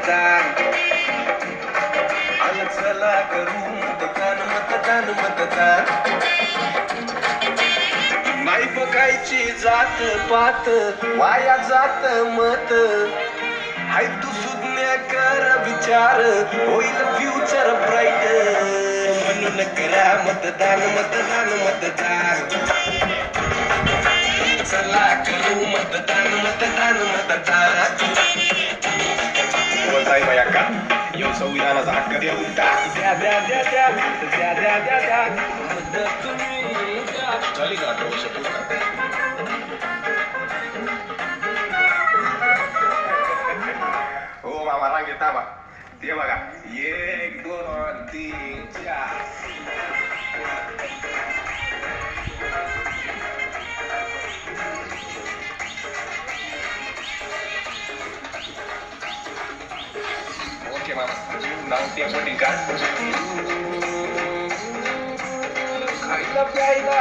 मतदान. आला चला करू मतदान मतदान मतदान. नाही बघायची जात पात वाया जात मत. हाय तू सुज्ञ कर विचार होईल फ्युचर ब्राईट. म्हणून करा मतदान मतदान मतदान. चला करू मतदान मतदान मतदान. होत आहे माझ्या का येऊ संविधानाचा हक्क देऊन टाक. द्या द्या द्या द्या द्या द्या द्या द्या मदत तुम्ही द्या. झाली का 18 वर्ष पूर्ण? हो मामा रांगेत थांबा. ते बघा 1 2 3 4. ओके मामा नाव ते बोटिंग का खायला प्यायला